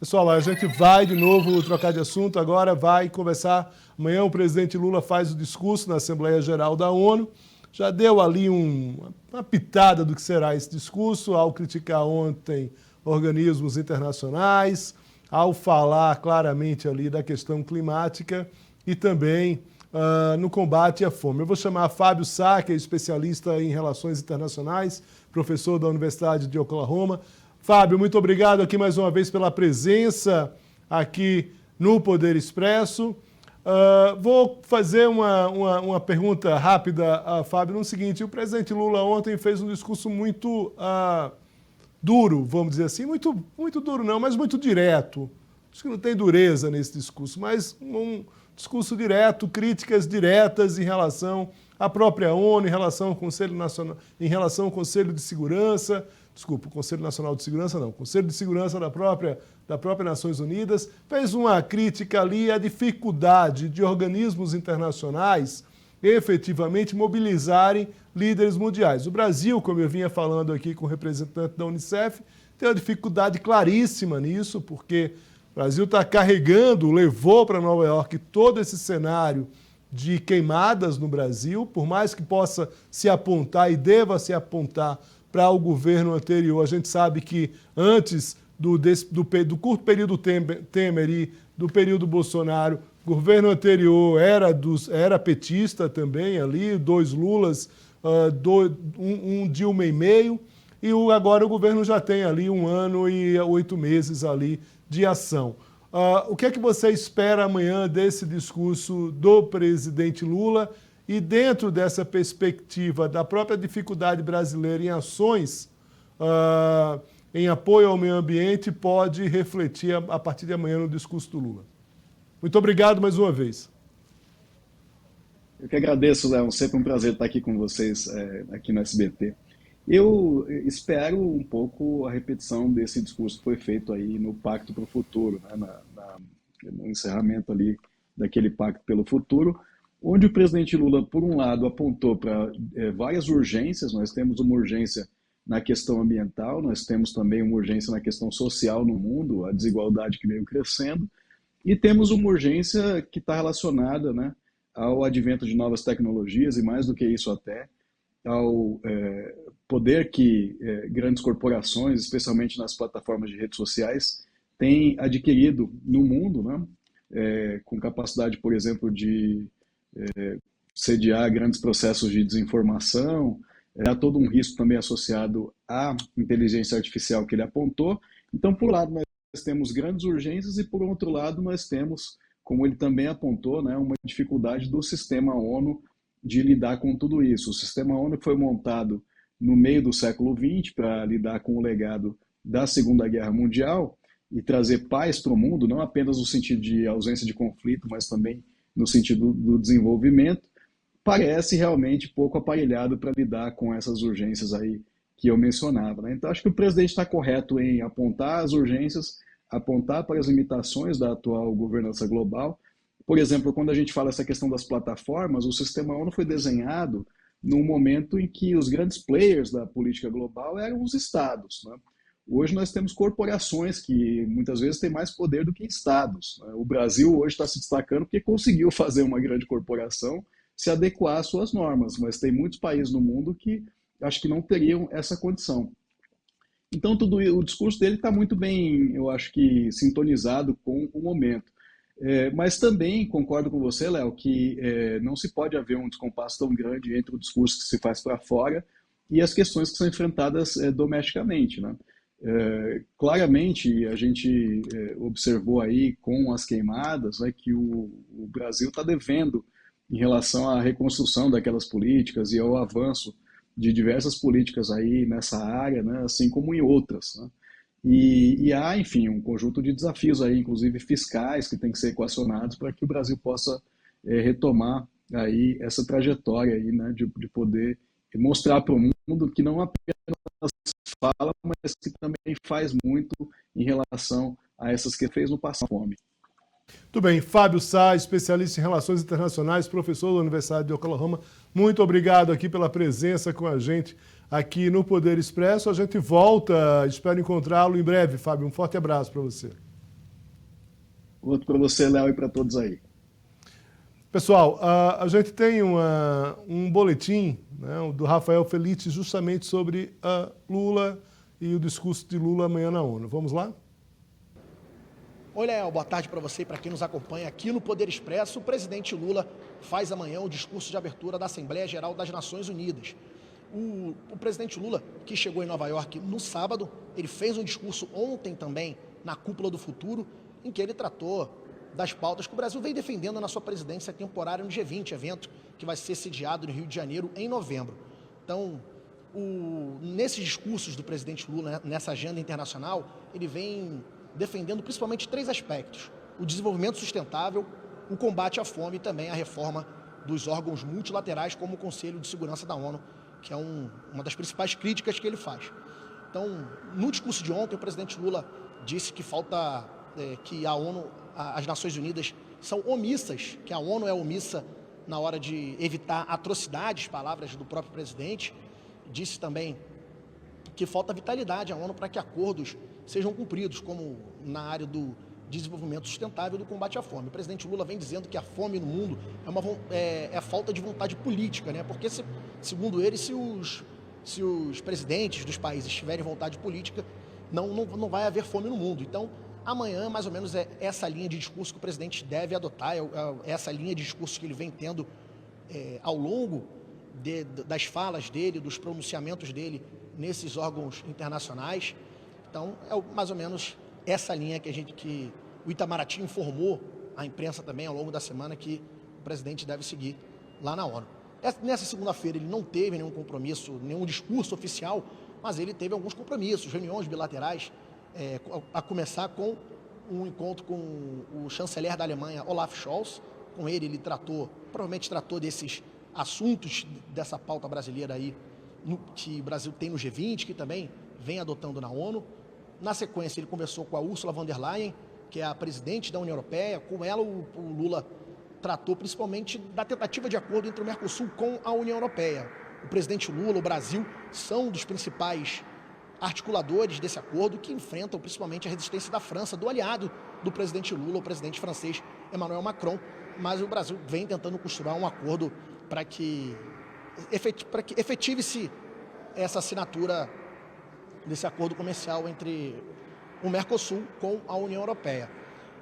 Pessoal, a gente vai de novo trocar de assunto, agora vai conversar. Amanhã o presidente Lula faz o discurso na Assembleia Geral da ONU. Já deu ali uma pitada do que será esse discurso, ao criticar ontem organismos internacionais, ao falar claramente ali da questão climática e também no combate à fome. Eu vou chamar Fábio Sá, que é especialista em relações internacionais, professor da Universidade de Oklahoma. Fábio, muito obrigado aqui mais uma vez pela presença aqui no Poder Expresso. Vou fazer uma pergunta rápida a Fábio no seguinte: o presidente Lula ontem fez um discurso muito duro, vamos dizer assim, muito duro não, mas muito direto. Acho que não tem dureza nesse discurso, mas um discurso direto, críticas diretas em relação à própria ONU, em relação ao Conselho Nacional, em relação ao Conselho de Segurança, desculpa, o Conselho Nacional de Segurança não, o Conselho de Segurança da própria Nações Unidas, fez uma crítica ali à dificuldade de organismos internacionais efetivamente mobilizarem líderes mundiais. O Brasil, como eu vinha falando aqui com o representante da Unicef, tem uma dificuldade claríssima nisso, porque o Brasil está carregando, levou para Nova York todo esse cenário de queimadas no Brasil, por mais que possa se apontar e deva se apontar para o governo anterior. A gente sabe que antes do curto período Temer e do período Bolsonaro, o governo anterior era petista também ali, 2 Lulas, um Dilma e meio, e agora o governo já tem ali 1 ano e 8 meses ali de ação. O que é que você espera amanhã desse discurso do presidente Lula e dentro dessa perspectiva da própria dificuldade brasileira em ações em apoio ao meio ambiente pode refletir a partir de amanhã no discurso do Lula? Muito obrigado mais uma vez. Eu que agradeço, Léo. Sempre um prazer estar aqui com vocês, aqui no SBT. Eu espero um pouco a repetição desse discurso que foi feito aí no Pacto para o Futuro, né, no encerramento ali daquele Pacto pelo Futuro, onde o presidente Lula, por um lado, apontou para várias urgências. Nós temos uma urgência na questão ambiental, nós temos também uma urgência na questão social no mundo, a desigualdade que veio crescendo, e temos uma urgência que está relacionada, né, ao advento de novas tecnologias e, mais do que isso até, ao poder que grandes corporações, especialmente nas plataformas de redes sociais, têm adquirido no mundo, né? Com capacidade, por exemplo, de sediar grandes processos de desinformação. Há todo um risco também associado à inteligência artificial que ele apontou. Então, por um lado, nós temos grandes urgências e, por outro lado, nós temos, como ele também apontou, né, uma dificuldade do sistema ONU de lidar com tudo isso. O sistema ONU foi montado no meio do século XX para lidar com o legado da Segunda Guerra Mundial e trazer paz para o mundo, não apenas no sentido de ausência de conflito, mas também no sentido do desenvolvimento. Parece realmente pouco aparelhado para lidar com essas urgências aí que eu mencionava, né? Então, acho que o presidente está correto em apontar as urgências, apontar para as limitações da atual governança global. Por exemplo, quando a gente fala essa questão das plataformas, o sistema ONU foi desenhado num momento em que os grandes players da política global eram os estados, né? Hoje nós temos corporações que muitas vezes têm mais poder do que estados, né? O Brasil hoje está se destacando porque conseguiu fazer uma grande corporação se adequar às suas normas, mas tem muitos países no mundo que acho que não teriam essa condição. Então, o discurso dele está muito bem, eu acho que, sintonizado com o momento. Mas também concordo com você, Léo, que não se pode haver um descompasso tão grande entre o discurso que se faz para fora e as questões que são enfrentadas domesticamente, né? Claramente, a gente observou aí com as queimadas, né, que o Brasil está devendo em relação à reconstrução daquelas políticas e ao avanço de diversas políticas aí nessa área, né, assim como em outras, né? E há, enfim, um conjunto de desafios aí, inclusive fiscais, que tem que ser equacionados para que o Brasil possa retomar aí essa trajetória aí, né, de poder mostrar para o mundo que não apenas fala, mas que também faz muito em relação a essas que fez no passado fome. Muito bem, Fábio Sá, especialista em relações internacionais, professor da Universidade de Oklahoma, muito obrigado aqui pela presença com a gente aqui no Poder Expresso. A gente volta, espero encontrá-lo em breve, Fábio. Um forte abraço para você. Outro para você, Léo, e para todos aí. Pessoal, a gente tem um boletim, né, do Rafael Felice justamente sobre Lula e o discurso de Lula amanhã na ONU. Vamos lá? Oi, Léo, boa tarde para você e para quem nos acompanha aqui no Poder Expresso. O presidente Lula faz amanhã o discurso de abertura da Assembleia Geral das Nações Unidas. O presidente Lula, que chegou em Nova York no sábado, ele fez um discurso ontem também na Cúpula do Futuro, em que ele tratou das pautas que o Brasil vem defendendo na sua presidência temporária no G20, evento que vai ser sediado no Rio de Janeiro em novembro. Então, nesses discursos do presidente Lula, nessa agenda internacional, ele vem defendendo principalmente 3 aspectos: o desenvolvimento sustentável, o combate à fome e também a reforma dos órgãos multilaterais, como o Conselho de Segurança da ONU, que é uma das principais críticas que ele faz. Então, no discurso de ontem, o presidente Lula disse que que a ONU, as Nações Unidas são omissas, que a ONU é omissa na hora de evitar atrocidades, palavras do próprio presidente. Disse também que falta vitalidade à ONU para que acordos sejam cumpridos, como na área do desenvolvimento sustentável e do combate à fome. O presidente Lula vem dizendo que a fome no mundo é falta de vontade política, né? Porque, segundo ele, se os presidentes dos países tiverem vontade política, não vai haver fome no mundo. Então, amanhã, mais ou menos, é essa linha de discurso que o presidente deve adotar, é essa linha de discurso que ele vem tendo ao longo das falas dele, dos pronunciamentos dele nesses órgãos internacionais. Então, é mais ou menos essa linha que o Itamaraty informou à imprensa também ao longo da semana que o presidente deve seguir lá na ONU. Nessa segunda-feira ele não teve nenhum compromisso, nenhum discurso oficial, mas ele teve alguns compromissos, reuniões bilaterais, a começar com um encontro com o chanceler da Alemanha, Olaf Scholz. Com ele provavelmente tratou desses assuntos, dessa pauta brasileira aí, que o Brasil tem no G20, que também vem adotando na ONU. Na sequência, ele conversou com a Ursula von der Leyen, que é a presidente da União Europeia. Com ela, o Lula tratou principalmente da tentativa de acordo entre o Mercosul com a União Europeia. O presidente Lula, o Brasil, são dos principais articuladores desse acordo, que enfrentam principalmente a resistência da França, do aliado do presidente Lula, o presidente francês Emmanuel Macron. Mas o Brasil vem tentando costurar um acordo para que efetive-se essa assinatura desse acordo comercial entre o Mercosul com a União Europeia.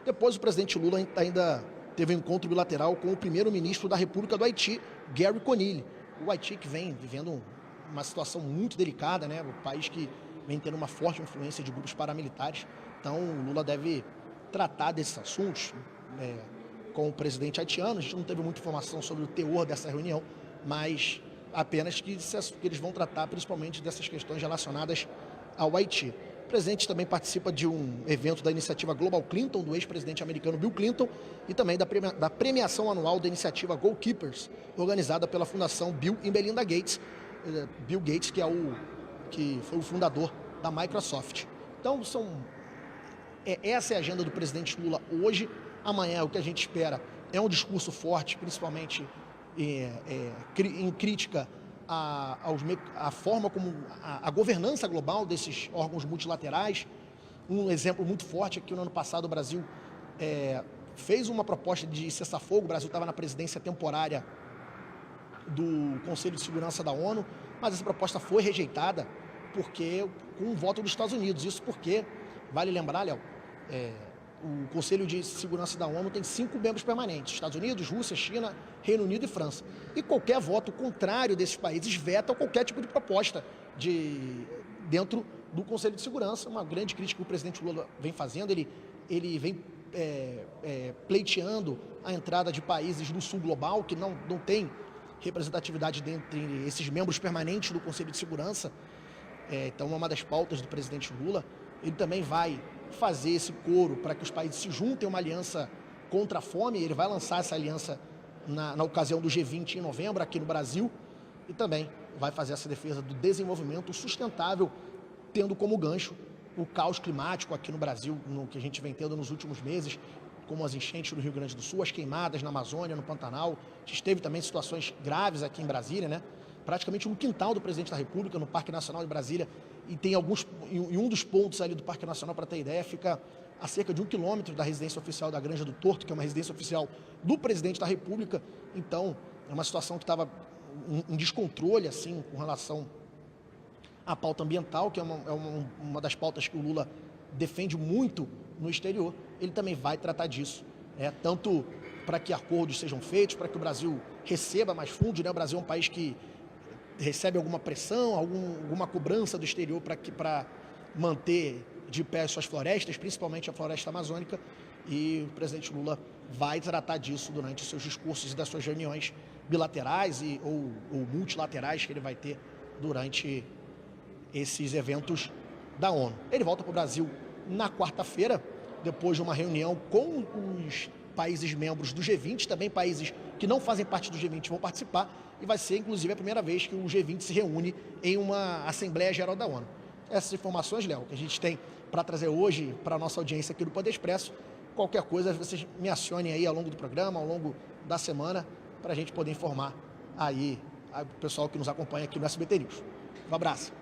Depois, o presidente Lula ainda teve um encontro bilateral com o primeiro-ministro da República do Haiti, Gary Conille. O Haiti, que vem vivendo uma situação muito delicada, né? Um país que vem tendo uma forte influência de grupos paramilitares. Então, o Lula deve tratar desses assuntos com o presidente haitiano. A gente não teve muita informação sobre o teor dessa reunião, mas apenas que eles vão tratar principalmente dessas questões relacionadas ao Haiti. O presidente também participa de um evento da iniciativa Global Clinton, do ex-presidente americano Bill Clinton, e também da premiação anual da iniciativa Goalkeepers, organizada pela Fundação Bill e Melinda Gates. Bill Gates, que foi o fundador da Microsoft. Então, essa é a agenda do presidente Lula hoje. Amanhã, o que a gente espera é um discurso forte, principalmente em crítica à forma como a governança global desses órgãos multilaterais. Um exemplo muito forte é que no ano passado o Brasil fez uma proposta de cessar-fogo. O Brasil estava na presidência temporária do Conselho de Segurança da ONU, mas essa proposta foi rejeitada com o voto dos Estados Unidos. Isso porque, vale lembrar, Léo, o Conselho de Segurança da ONU tem 5 membros permanentes: Estados Unidos, Rússia, China, Reino Unido e França. E qualquer voto contrário desses países veta qualquer tipo de proposta dentro do Conselho de Segurança. Uma grande crítica que o presidente Lula vem fazendo. Ele vem pleiteando a entrada de países do sul global, que não tem representatividade entre esses membros permanentes do Conselho de Segurança. Então, é uma das pautas do presidente Lula. Ele também vai fazer esse coro para que os países se juntem a uma aliança contra a fome. Ele vai lançar essa aliança na ocasião do G20 em novembro, aqui no Brasil, e também vai fazer essa defesa do desenvolvimento sustentável, tendo como gancho o caos climático aqui no Brasil, no que a gente vem tendo nos últimos meses, como as enchentes no Rio Grande do Sul, as queimadas na Amazônia, no Pantanal. A gente teve também situações graves aqui em Brasília, né? Praticamente no quintal do presidente da República, no Parque Nacional de Brasília, e tem em um dos pontos ali do Parque Nacional, para ter ideia, fica a cerca de 1 quilômetro da residência oficial da Granja do Torto, que é uma residência oficial do presidente da República. Então, é uma situação que estava em descontrole, assim, com relação à pauta ambiental, que é uma das pautas que o Lula defende muito no exterior. Ele também vai tratar disso, tanto para que acordos sejam feitos, para que o Brasil receba mais fundos, né? O Brasil é um país que recebe alguma pressão, alguma cobrança do exterior para manter de pé as suas florestas, principalmente a floresta amazônica, e o presidente Lula vai tratar disso durante os seus discursos e das suas reuniões bilaterais ou multilaterais que ele vai ter durante esses eventos da ONU. Ele volta para o Brasil na quarta-feira, depois de uma reunião com os países membros do G20, também países que não fazem parte do G20 vão participar, e vai ser, inclusive, a primeira vez que o G20 se reúne em uma Assembleia Geral da ONU. Essas informações, Léo, que a gente tem para trazer hoje para a nossa audiência aqui do Poder Expresso. Qualquer coisa, vocês me acionem aí ao longo do programa, ao longo da semana, para a gente poder informar aí o pessoal que nos acompanha aqui no SBT News. Um abraço.